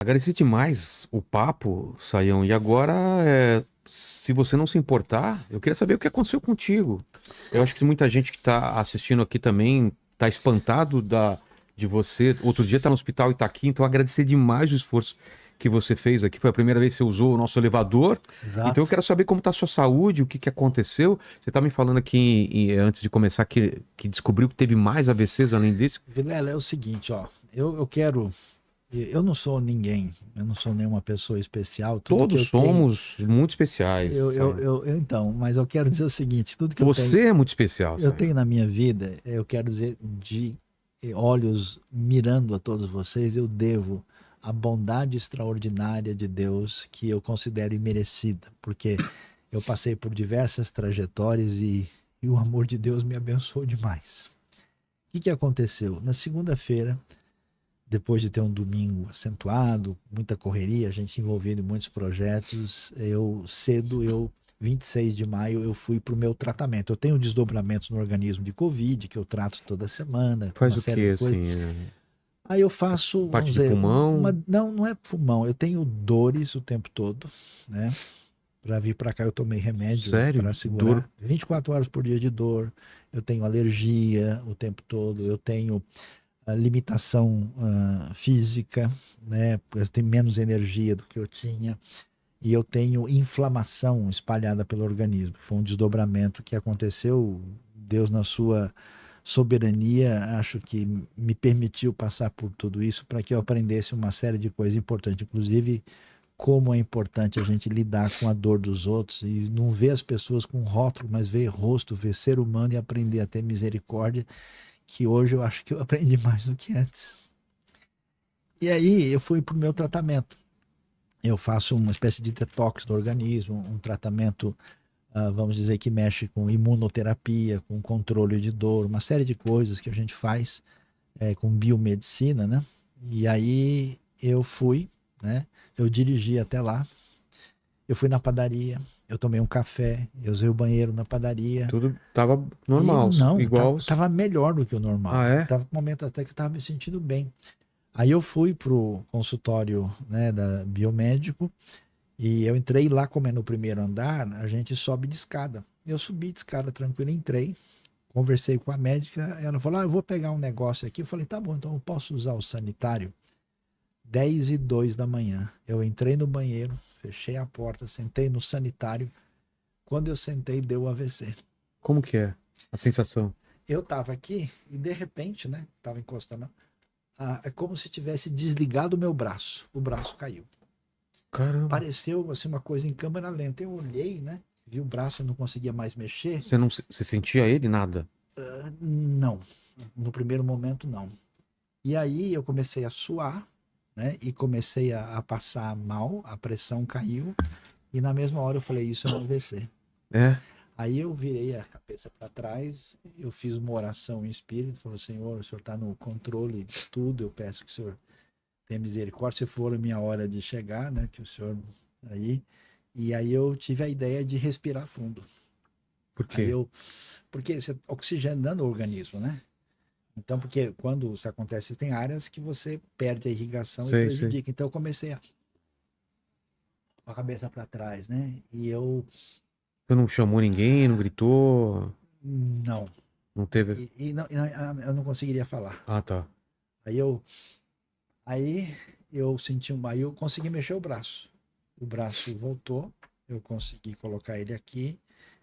Agradeci demais o papo, Saião. E agora, se você não se importar, eu queria saber o que aconteceu contigo. Eu acho que muita gente que está assistindo aqui também está espantado de você. Outro dia tá no hospital e tá aqui, então agradecer demais o esforço que você fez aqui. Foi a primeira vez que você usou o nosso elevador. Então eu Exato. quero saber como está a sua saúde, o que que aconteceu. Você tá me falando aqui, antes de começar, que descobriu que teve mais AVCs além desse. Vilela, é o seguinte, ó. Eu quero. Eu não sou ninguém, eu não sou nenhuma pessoa especial. Tudo que Todos eu tenho. somos muito especiais, Saião. Então, mas eu quero dizer o seguinte: tudo que Você é muito especial, eu Sayão. tenho na minha vida, eu quero dizer de olhos mirando a todos vocês, eu devo a bondade extraordinária de Deus que eu considero imerecida, porque eu passei por diversas trajetórias e o amor de Deus me abençoou demais. O que aconteceu? Na segunda-feira, depois de ter um domingo acentuado, muita correria, a gente envolvido em muitos projetos, eu 26 de maio, eu fui para o meu tratamento. Eu tenho desdobramentos no organismo de Covid, que eu trato toda semana, Faz uma o série de quê, coisas. assim? Aí eu faço, Parte vamos de dizer, pulmão? não, não é pulmão, eu tenho dores o tempo todo, né? Para vir para cá eu tomei remédio Sério? para Dor? segurar 24 horas por dia de dor. Eu tenho alergia o tempo todo, eu tenho limitação física, né? Eu tenho menos energia do que eu tinha e eu tenho inflamação espalhada pelo organismo. Foi um desdobramento que aconteceu. Deus, na sua soberania, acho que me permitiu passar por tudo isso para que eu aprendesse uma série de coisas importantes, inclusive como é importante a gente lidar com a dor dos outros e não ver as pessoas com rótulo, mas ver rosto, ver ser humano e aprender a ter misericórdia, que hoje eu acho que eu aprendi mais do que antes. E aí eu fui para o meu tratamento. Eu faço uma espécie de detox do organismo, um tratamento, vamos dizer, que mexe com imunoterapia, com controle de dor, uma série de coisas que a gente faz com biomedicina, né? E aí eu fui, né? Eu dirigi até lá, eu fui na padaria, eu tomei um café, eu usei o banheiro na padaria. Tudo tava E normal, não, igual. tava melhor do que o normal. Ah, é? Tava um momento até que eu tava me sentindo bem. Aí eu fui pro consultório, né, da biomédico e eu entrei lá, como é no primeiro andar, a gente sobe de escada. Eu subi de escada tranquilo, entrei, conversei com a médica, ela falou: "Ah, eu vou pegar um negócio aqui". Eu falei: "Tá bom, então eu posso usar o sanitário?". 10:02 da manhã. Eu entrei no banheiro, fechei a porta, sentei no sanitário. Quando eu sentei, deu o AVC. Como que é a sensação? Eu tava aqui e de repente, né, tava encostando, é como se tivesse desligado o meu braço. O braço caiu. Caramba. Pareceu assim uma coisa em câmera lenta. Eu olhei, né? Vi o braço e não conseguia mais mexer. Você não você sentia ele? Nada. Não, no primeiro momento não. E aí eu comecei a suar, né? E comecei a passar mal, a pressão caiu. E na mesma hora eu falei: isso é um AVC. É? Aí eu virei a cabeça para trás, eu fiz uma oração em espírito, falei: Senhor, o Senhor está no controle de tudo, eu peço que o Senhor tenha misericórdia, se for a minha hora de chegar, né, que o Senhor aí. E aí eu tive a ideia de respirar fundo. Por Aí quê? porque você oxigenando o organismo, né? Então, porque quando isso acontece, tem áreas que você perde a irrigação e Sei, sei. prejudica. Então eu comecei com a cabeça para trás, né? E eu Você não chamou ninguém, não gritou, não, não teve. eu não conseguiria falar. Ah, tá. Aí eu Aí eu senti aí eu consegui mexer o braço. O braço voltou, eu consegui colocar ele aqui.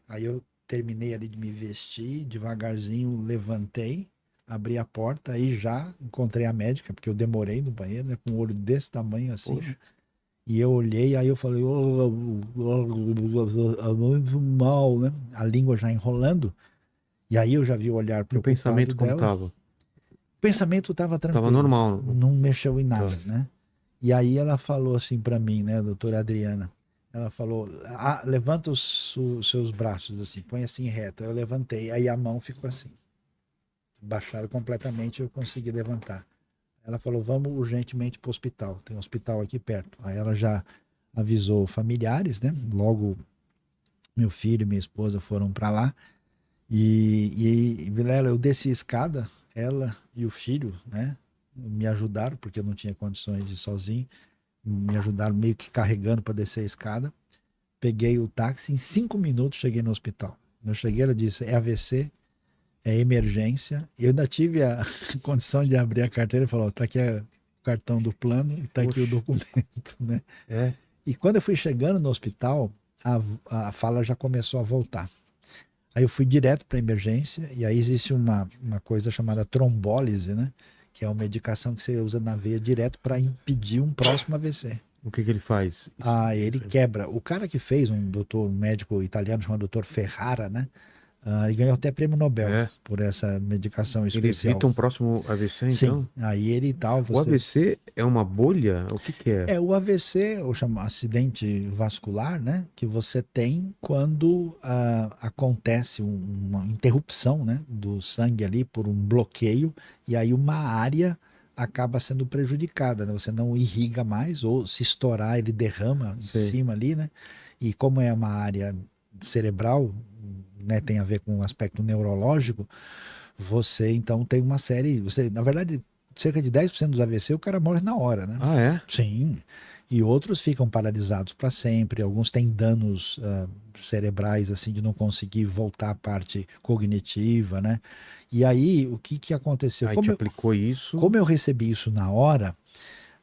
Aí eu terminei ali de me vestir, devagarzinho levantei, abri a porta, aí já encontrei a médica, porque eu demorei no banheiro, né, com um olho desse tamanho assim, Poxa. né? E eu olhei, aí eu falei, muito mal, né? A língua já enrolando. E aí eu já vi o olhar E o preocupado pensamento como dela. tava? O pensamento estava Tava tranquilo, normal. não mexeu em Tá. nada, né? E aí ela falou assim para mim, né, a doutora Adriana, ela falou: levanta os seus braços assim, põe assim reto. Eu levantei, aí a mão ficou assim, baixada completamente, eu consegui levantar. Ela falou: vamos urgentemente para o hospital, tem um hospital aqui perto. Aí ela já avisou familiares, né? Logo meu filho e minha esposa foram para lá. Vilela, eu desci a escada, ela e o filho, né? Me ajudaram, porque eu não tinha condições de ir sozinho. me ajudaram meio que carregando para descer a escada. Peguei o táxi, em 5 minutos cheguei no hospital. Eu cheguei, ela disse, é AVC, é emergência. Eu ainda tive a condição de abrir a carteira e falar, tá aqui o cartão do plano e tá aqui o documento, né? É. E quando eu fui chegando no hospital, a fala já começou a voltar. Aí eu fui direto para emergência, e aí existe uma coisa chamada trombólise, né? Que é uma medicação que você usa na veia direto para impedir um próximo AVC. O que ele faz? Ele quebra. O cara que fez, um médico italiano chamado Dr. Ferrara, né? Ele ganhou até prêmio Nobel por essa medicação Ele especial. evita um próximo AVC, então? Sim, aí ele tal. O AVC é uma bolha? O que é? O AVC, ou chama acidente vascular, né? Que você tem quando acontece uma interrupção, né, do sangue ali por um bloqueio, e aí uma área acaba sendo prejudicada, né? Você não irriga mais, ou se estourar ele derrama em cima ali, né? E como é uma área cerebral, né, tem a ver com o aspecto neurológico, você então tem uma série, na verdade, cerca de 10% dos AVC o cara morre na hora, né? Ah, é? Sim. E outros ficam paralisados para sempre, alguns têm danos cerebrais, assim, de não conseguir voltar à parte cognitiva, né? E aí, o que aconteceu? Aí te aplicou isso? Como eu recebi isso na hora,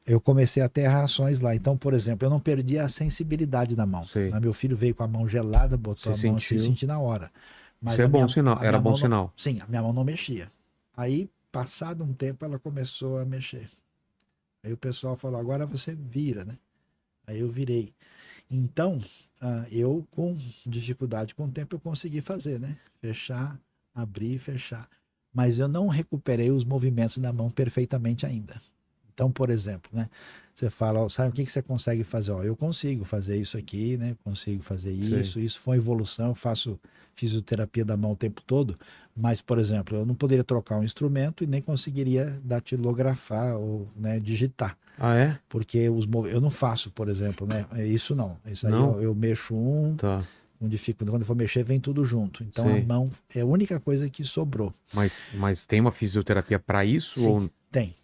eu comecei a ter reações lá. Então, por exemplo, eu não perdi a sensibilidade da mão. Meu filho veio com a mão gelada, botou a mão assim, senti na hora. Mas isso é bom sinal, era bom sinal. Sim, a minha mão não mexia. Aí, passado um tempo, ela começou a mexer. Aí o pessoal falou, agora você vira, né? Aí eu virei. Então, eu com dificuldade com o tempo eu consegui fazer, né? Fechar, abrir e fechar. Mas eu não recuperei os movimentos da mão perfeitamente ainda. Então, por exemplo, né? Você fala, sabe o que você consegue fazer? Eu consigo fazer isso aqui, né? Consigo fazer isso. Isso foi uma evolução. Eu faço fisioterapia da mão o tempo todo. Mas, por exemplo, eu não poderia trocar um instrumento e nem conseguiria datilografar ou, né, digitar. Ah, é? Porque eu não faço, por exemplo, né? Isso não. Isso aí eu mexo com dificuldade. Quando eu for mexer, vem tudo junto. Então a mão é a única coisa que sobrou. Mas tem uma fisioterapia para isso? Sim, ou... tem.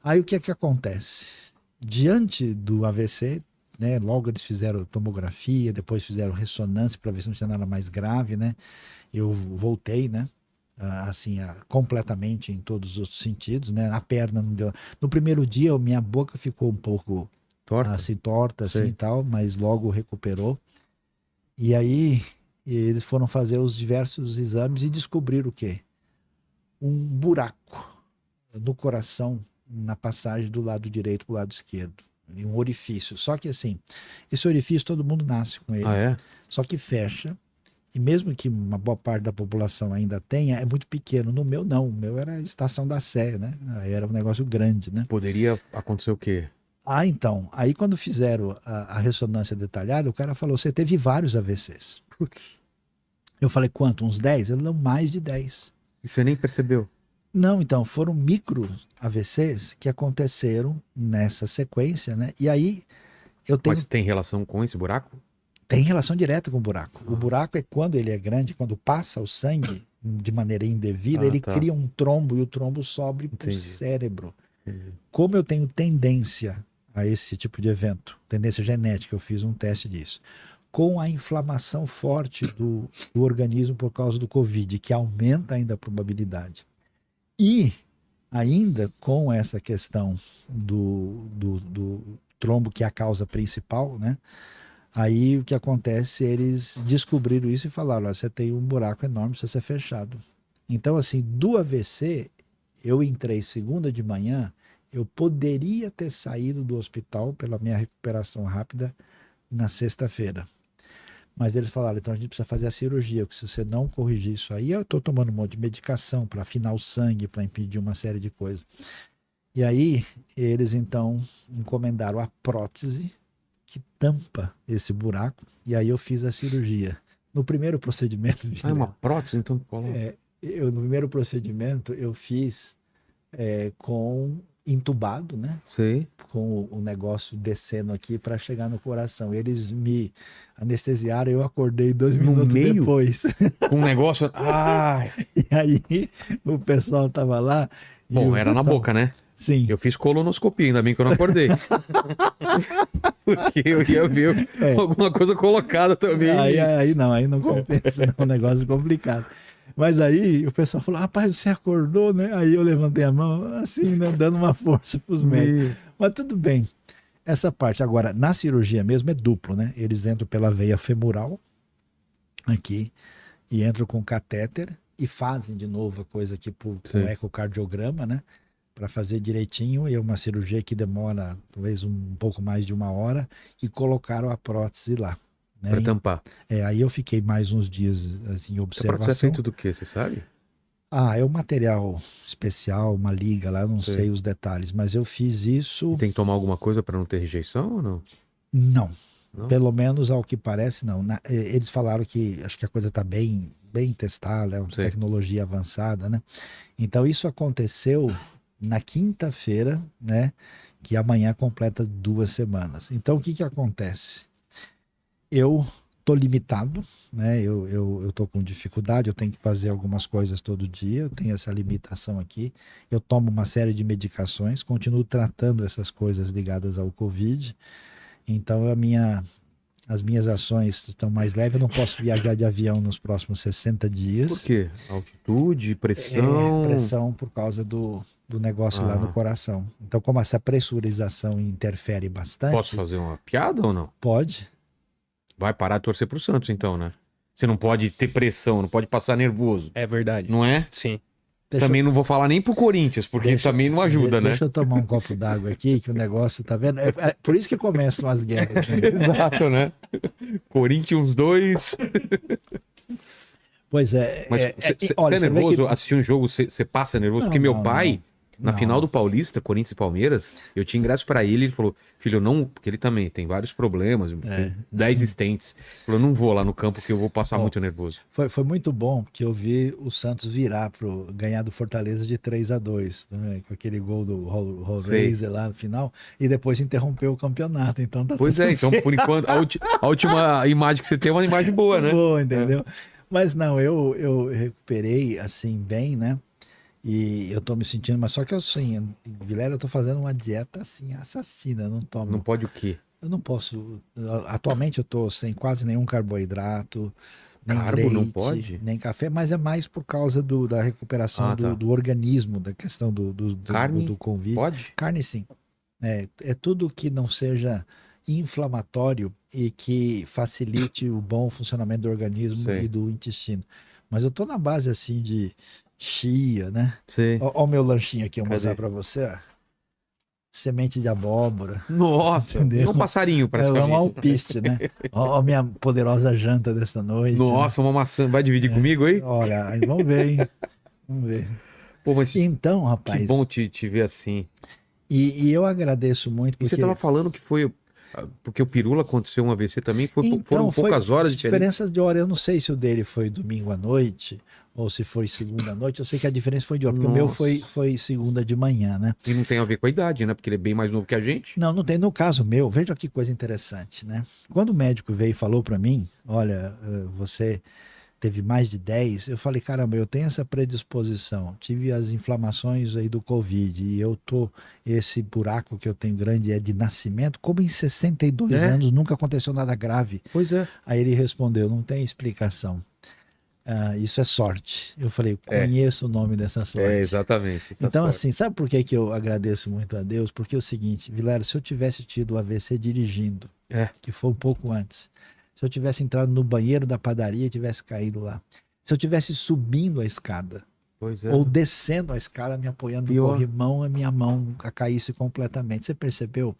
Aí o que é que acontece? Diante do AVC, né? Logo eles fizeram tomografia, depois fizeram ressonância para ver se não tinha nada mais grave, né? Eu voltei, né? Assim, completamente em todos os sentidos, né? A perna não deu. No primeiro dia, minha boca ficou um pouco torta, assim e tal, mas logo recuperou. E aí eles foram fazer os diversos exames e descobriram o quê? Um buraco no coração, na passagem do lado direito para o lado esquerdo. Um orifício. Só que assim, esse orifício todo mundo nasce com ele. Ah, é? Só que fecha. E mesmo que uma boa parte da população ainda tenha, é muito pequeno. No meu, não. O meu era a Estação da Sé, né? Aí era um negócio grande, né? Poderia acontecer o quê? Então. Aí quando fizeram a ressonância detalhada, o cara falou, você teve vários AVCs. Eu falei, quanto? Uns 10? Ele não, mais de 10. E você nem percebeu? Não, então, foram micro AVCs que aconteceram nessa sequência, né? E aí eu tenho... Mas tem relação com esse buraco? Tem relação direta com o buraco. O buraco é quando ele é grande, quando passa o sangue de maneira indevida, ele cria um trombo e o trombo sobe para o cérebro. Como eu tenho tendência a esse tipo de evento, tendência genética, eu fiz um teste disso, com a inflamação forte do organismo por causa do Covid, que aumenta ainda a probabilidade. E ainda com essa questão do trombo, que é a causa principal, né? Aí o que acontece, eles descobriram isso e falaram, você tem um buraco enorme, precisa ser fechado. Então assim, do AVC, eu entrei segunda de manhã, eu poderia ter saído do hospital pela minha recuperação rápida na sexta-feira. Mas eles falaram, então a gente precisa fazer a cirurgia, porque se você não corrigir isso aí, eu estou tomando um monte de medicação para afinar o sangue, para impedir uma série de coisas. E aí, eles então encomendaram a prótese que tampa esse buraco, e aí eu fiz a cirurgia. No primeiro procedimento... é uma prótese, então? No primeiro procedimento, eu fiz com entubado, né? Sei. Com o negócio descendo aqui para chegar no coração. Eles me anestesiaram, eu acordei 2 minutos depois. Um negócio... E aí o pessoal tava lá... Bom, era na boca, né? Sim. Eu fiz colonoscopia, ainda bem que eu não acordei. Porque eu ia ver É. alguma coisa colocada também. Aí não compensa, não, é um negócio complicado. Mas aí o pessoal falou, rapaz, você acordou, né? Aí eu levantei a mão, assim, né, dando uma força para os médicos. Meu. Mas tudo bem, essa parte. Agora, na cirurgia mesmo é duplo, né? Eles entram pela veia femoral, aqui, e entram com catéter e fazem de novo a coisa aqui com Sim. ecocardiograma, né? Para fazer direitinho, e é uma cirurgia que demora talvez um pouco mais de 1 hora, e colocaram a prótese lá. Né? Pra tampar. Aí eu fiquei mais uns dias assim, em A prótese é observação. feito do quê, você sabe? É um material especial, uma liga lá, não sei os detalhes, mas eu fiz isso. Tem que tomar alguma coisa pra não ter rejeição ou não? Não. Não? Pelo menos ao que parece, não. Eles falaram que acho que a coisa está bem testada, é uma Sei. tecnologia avançada, né? Então isso aconteceu na quinta-feira, né? Que amanhã completa 2 semanas. Então o que que acontece? Eu tô limitado, né? Eu tô com dificuldade, eu tenho que fazer algumas coisas todo dia, eu tenho essa limitação aqui. Eu tomo uma série de medicações, continuo tratando essas coisas ligadas ao Covid. Então as minhas ações estão mais leves, eu não posso viajar de avião nos próximos 60 dias. Por quê? Altitude, pressão. Pressão por causa do negócio lá no coração. Então, como essa pressurização interfere bastante. Posso fazer uma piada ou não? Pode. Vai parar de torcer pro Santos, então, né? Você não pode ter pressão, não pode passar nervoso. É verdade. Não é? Sim. Também não vou falar nem pro Corinthians, porque também não ajuda, né? Deixa eu tomar um copo d'água aqui, que o negócio, tá vendo? É por isso que começam as guerras. Né? Exato, né? Corinthians 2. Pois é. Mas você olha, é você vê nervoso? que- Assistir um jogo, você passa nervoso? Não, Porque meu não, pai, na não. final do Paulista, Corinthians e Palmeiras, eu tinha ingresso pra ele falou, filho, eu não... Porque ele também tem vários problemas, tem 10 stents. Ele falou, não vou lá no campo que eu vou passar muito nervoso. Foi muito bom que eu vi o Santos virar ganhar do Fortaleza de 3-2, né? Com aquele gol do Rollraiser lá no final, e depois interrompeu o campeonato. Então tá Pois tudo é, então por enquanto, a última imagem que você tem é uma imagem boa, né? boa, entendeu? Mas não, eu recuperei assim bem, né? E eu tô me sentindo, mas só que assim, Vilela, eu tô fazendo uma dieta assim assassina, eu não tomo. Não pode o quê? Eu não posso. Atualmente eu tô sem quase nenhum carboidrato, nem Carbo leite, não pode? nem café, mas é mais por causa da recuperação Tá. do organismo, da questão Carne? do Covid. Pode? Carne sim. É tudo que não seja inflamatório e que facilite o bom funcionamento do organismo Sei. e do intestino. Mas eu tô na base assim de chia, né? Sei. Ó o meu lanchinho aqui, eu vou Cadê? mostrar pra você, ó. Semente de abóbora. Nossa, Entendeu? é um passarinho É um praticamente. alpiste, né? Ó, minha poderosa janta desta noite. Nossa, uma maçã. Vai dividir comigo aí? Né? Olha, aí vamos ver, hein? Vamos ver. Pô, mas Então, rapaz, que bom te ver assim. e eu agradeço muito E porque... você tava falando que foi... Porque o Pirula aconteceu um AVC também, foram Então, poucas horas de diferença. diferença de hora. Eu não sei se o dele foi domingo à noite ou se foi segunda à noite. Eu sei que a diferença foi de hora, porque o meu Nossa. foi segunda de manhã, né? E não tem a ver com a idade, né? Porque ele é bem mais novo que a gente. Não tem. No caso meu, veja que coisa interessante, né? Quando o médico veio e falou para mim, olha, você teve mais de 10, eu falei, caramba, eu tenho essa predisposição, tive as inflamações aí do Covid e esse buraco que eu tenho grande é de nascimento, como em 62 anos nunca aconteceu nada grave. Pois é. Aí ele respondeu, não tem explicação. Isso é sorte. Eu falei, conheço o nome dessa sorte. É, exatamente. Então, assim, sabe por que eu agradeço muito a Deus? Porque é o seguinte, Vilela, se eu tivesse tido o AVC dirigindo, que foi um pouco antes, se eu tivesse entrado no banheiro da padaria e tivesse caído lá, se eu tivesse subindo a escada, Pois é. ou descendo a escada, me apoiando no corrimão, a minha mão caísse completamente. Você percebeu?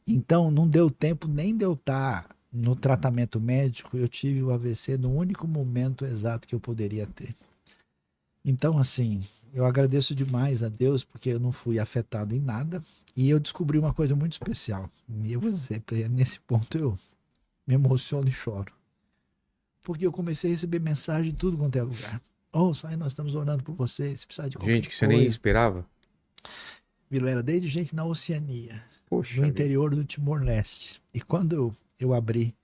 Então, não deu tempo nem de eu estar no tratamento médico, eu tive o AVC no único momento exato que eu poderia ter. Então, assim, eu agradeço demais a Deus porque eu não fui afetado em nada e eu descobri uma coisa muito especial. E eu vou dizer, nesse ponto eu me emociono e choro. Porque eu comecei a receber mensagem em tudo quanto é lugar. Sai, nós estamos orando por você, se precisar de qualquer Gente que você nem esperava. Vilela, desde gente na Oceania, Poxa, no interior do Timor-Leste. E quando eu abri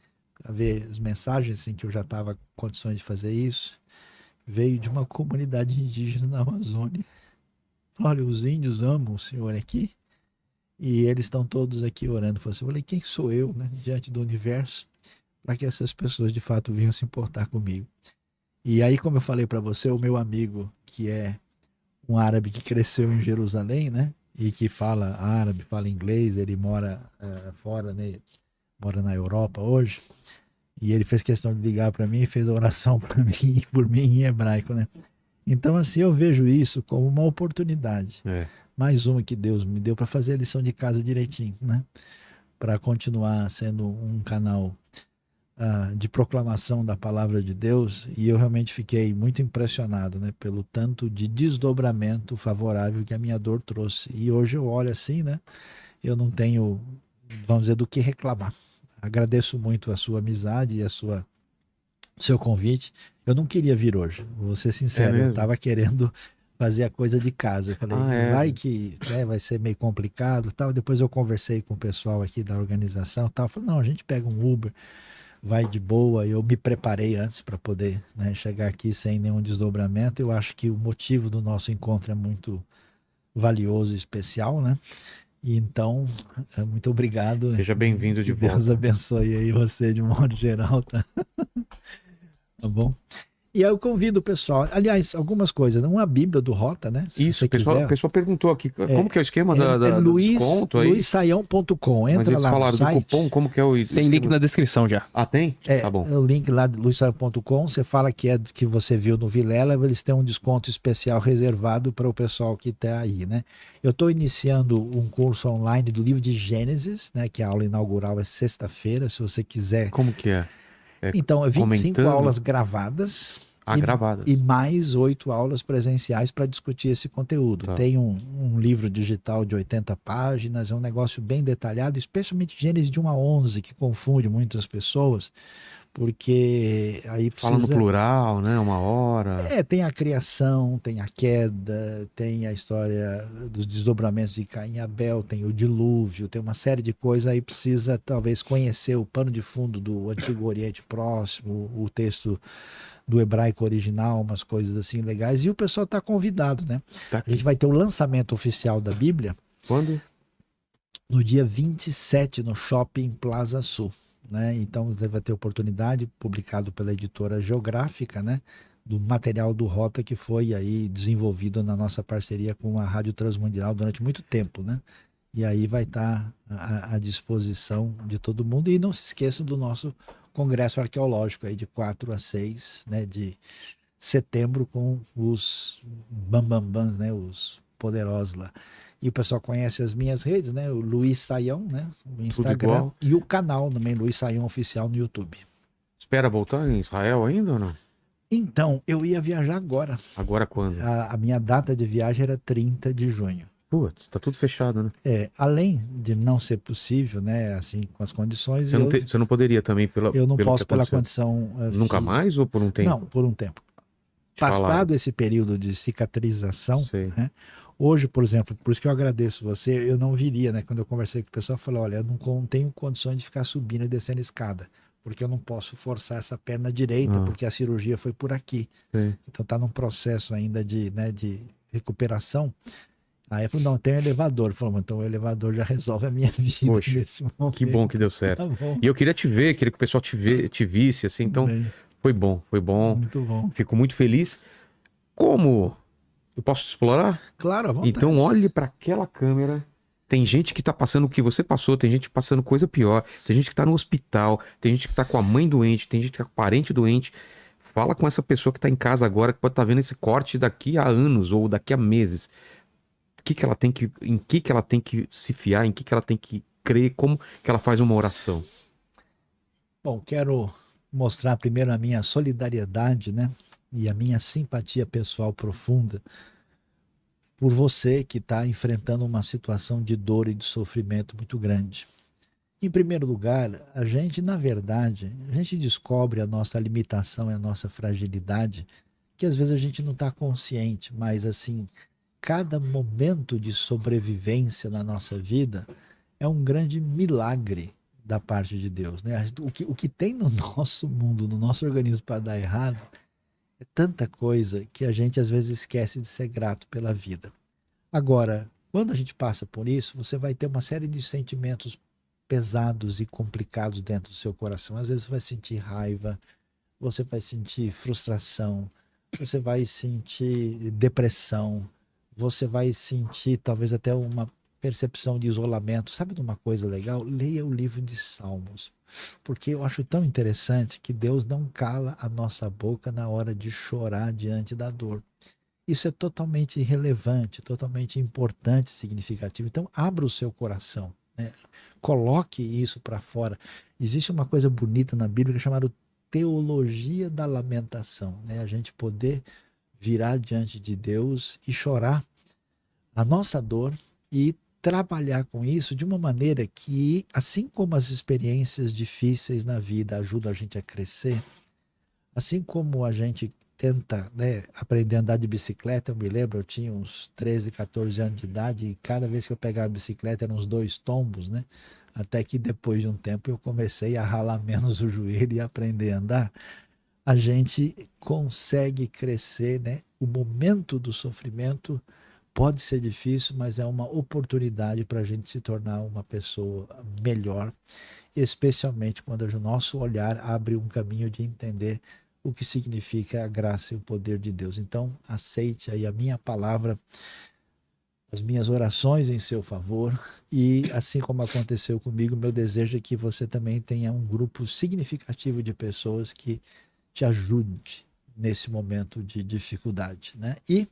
para ver as mensagens, assim, que eu já estava com condições de fazer isso, veio de uma comunidade indígena na Amazônia. olha, os índios amam o senhor aqui, e eles estão todos aqui orando. Eu falei, quem sou eu, né, diante do universo, para que essas pessoas de fato venham se importar comigo? E aí, como eu falei para você, o meu amigo, que é um árabe que cresceu em Jerusalém, né, e que fala árabe, fala inglês, ele mora fora, né, mora na Europa hoje, e ele fez questão de ligar para mim e fez a oração para mim, por mim em hebraico, né? Então, assim, eu vejo isso como uma oportunidade. Mais uma que Deus me deu para fazer a lição de casa direitinho, né? Para continuar sendo um canal de proclamação da palavra de Deus. E eu realmente fiquei muito impressionado, né? Pelo tanto de desdobramento favorável que a minha dor trouxe. E hoje eu olho assim, né? Eu não tenho, vamos dizer, do que reclamar. Agradeço muito a sua amizade e seu convite. Eu não queria vir hoje, vou ser sincero, eu estava querendo fazer a coisa de casa. Eu falei, vai que vai ser meio complicado, tal. Depois eu conversei com o pessoal aqui da organização, tal. Falei, não, a gente pega um Uber, vai de boa. Eu me preparei antes para poder, né, chegar aqui sem nenhum desdobramento. Eu acho que o motivo do nosso encontro é muito valioso e especial, né? E então, muito obrigado. Seja bem-vindo de volta. Deus abençoe aí você de modo geral, tá? Tá bom? E aí eu convido o pessoal, aliás, algumas coisas, uma Bíblia do Rota, né? Se isso, o pessoal perguntou aqui, como que é o esquema do desconto aí? luissaião.com, entra lá falaram no site. do cupom, como que é o... Tem link na descrição já. Ah, tem? Tá bom. O link lá do luissaião.com, você fala que é que você viu no Vilela, eles têm um desconto especial reservado para o pessoal que está aí, né? Eu estou iniciando um curso online do livro de Gênesis, né? Que a aula inaugural é sexta-feira, se você quiser. Como que é? Então, 25 aulas gravadas. Gravadas. E mais 8 aulas presenciais para discutir esse conteúdo. Tá. Tem um livro digital de 80 páginas, é um negócio bem detalhado, especialmente Gênesis de 1 a 11, que confunde muitas pessoas, porque aí precisa... Fala no plural, né? Uma hora. Tem a criação, tem a queda, tem a história dos desdobramentos de Caim e Abel, tem o dilúvio, tem uma série de coisas. Aí precisa talvez conhecer o pano de fundo do Antigo Oriente Próximo, o texto do hebraico original, umas coisas assim legais. E o pessoal está convidado, né? A gente vai ter o lançamento oficial da Bíblia. Quando? No dia 27, no Shopping Plaza Sul. Né? Então você vai ter oportunidade, publicado pela editora Geográfica, né? Do material do Rota que foi aí desenvolvido na nossa parceria com a Rádio Transmundial durante muito tempo, né? E aí vai estar à disposição de todo mundo. E não se esqueçam do nosso Congresso Arqueológico aí de 4 a 6, né, de setembro, com os bambambãs, né, os poderosos lá. E o pessoal conhece as minhas redes, né? O Luiz Saião, né? O Instagram. E o canal também, Luiz Saião Oficial no YouTube. Espera voltar em Israel ainda ou não? Então, eu ia viajar agora. Agora quando? A minha data de viagem era 30 de junho. Putz, tá tudo fechado, né? Além de não ser possível, né? Assim, com as condições... Você não poderia também eu não posso pela condição Nunca física. mais ou por um tempo? Não, por um tempo. Passado esse período de cicatrização, né? Hoje, por exemplo, por isso que eu agradeço você, eu não viria, né? Quando eu conversei com o pessoal, eu falei, olha, eu não tenho condições de ficar subindo e descendo escada, porque eu não posso forçar essa perna direita, porque a cirurgia foi por aqui. Então tá num processo ainda de recuperação. Aí eu falei, não, tem um elevador. Ele falou, então o elevador já resolve a minha vida. Poxa, nesse momento. Que bom que deu certo. Tá bom. E eu queria te ver, queria que o pessoal te visse, assim, então foi bom. Muito bom. Fico muito feliz. Como... Eu posso explorar? Claro, à vontade. Então olhe para aquela câmera. Tem gente que tá passando o que você passou, tem gente passando coisa pior, tem gente que tá no hospital, tem gente que tá com a mãe doente, tem gente que tá com parente doente. Fala com essa pessoa que tá em casa agora, que pode estar vendo esse corte daqui a anos ou daqui a meses. Em que ela tem que se fiar, em que ela tem que crer, como que ela faz uma oração? Bom, quero mostrar primeiro a minha solidariedade, né? E a minha simpatia pessoal profunda por você que está enfrentando uma situação de dor e de sofrimento muito grande. Em primeiro lugar, a gente descobre a nossa limitação e a nossa fragilidade, que às vezes a gente não está consciente, mas assim, cada momento de sobrevivência na nossa vida é um grande milagre da parte de Deus, né? O que tem no nosso mundo, no nosso organismo para dar errado, é tanta coisa que a gente às vezes esquece de ser grato pela vida. Agora, quando a gente passa por isso, você vai ter uma série de sentimentos pesados e complicados dentro do seu coração. Às vezes você vai sentir raiva, você vai sentir frustração, você vai sentir depressão, você vai sentir talvez até uma percepção de isolamento. Sabe de uma coisa legal? Leia o livro de Salmos, porque eu acho tão interessante que Deus não cala a nossa boca na hora de chorar diante da dor. Isso é totalmente relevante, totalmente importante, significativo. Então, abra o seu coração, né? Coloque isso para fora. Existe uma coisa bonita na Bíblia chamada teologia da lamentação, né? A gente poder virar diante de Deus e chorar a nossa dor e trabalhar com isso de uma maneira que, assim como as experiências difíceis na vida ajudam a gente a crescer, assim como a gente tenta, né, aprender a andar de bicicleta, eu me lembro, eu tinha uns 13, 14 anos de idade e cada vez que eu pegava a bicicleta eram uns 2 tombos, né? Até que depois de um tempo eu comecei a ralar menos o joelho e aprender a andar. A gente consegue crescer, né? O momento do sofrimento pode ser difícil, mas é uma oportunidade para a gente se tornar uma pessoa melhor, especialmente quando o nosso olhar abre um caminho de entender o que significa a graça e o poder de Deus. Então, aceite aí a minha palavra, as minhas orações em seu favor, e assim como aconteceu comigo, meu desejo é que você também tenha um grupo significativo de pessoas que te ajude nesse momento de dificuldade, né? E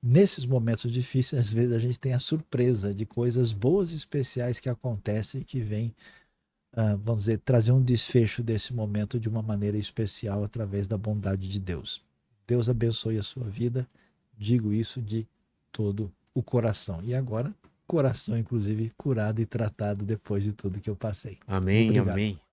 nesses momentos difíceis, às vezes a gente tem a surpresa de coisas boas e especiais que acontecem e que vêm, vamos dizer, trazer um desfecho desse momento de uma maneira especial através da bondade de Deus. Deus abençoe a sua vida, digo isso de todo o coração. E agora, coração inclusive curado e tratado depois de tudo que eu passei. Amém, Obrigado. amém.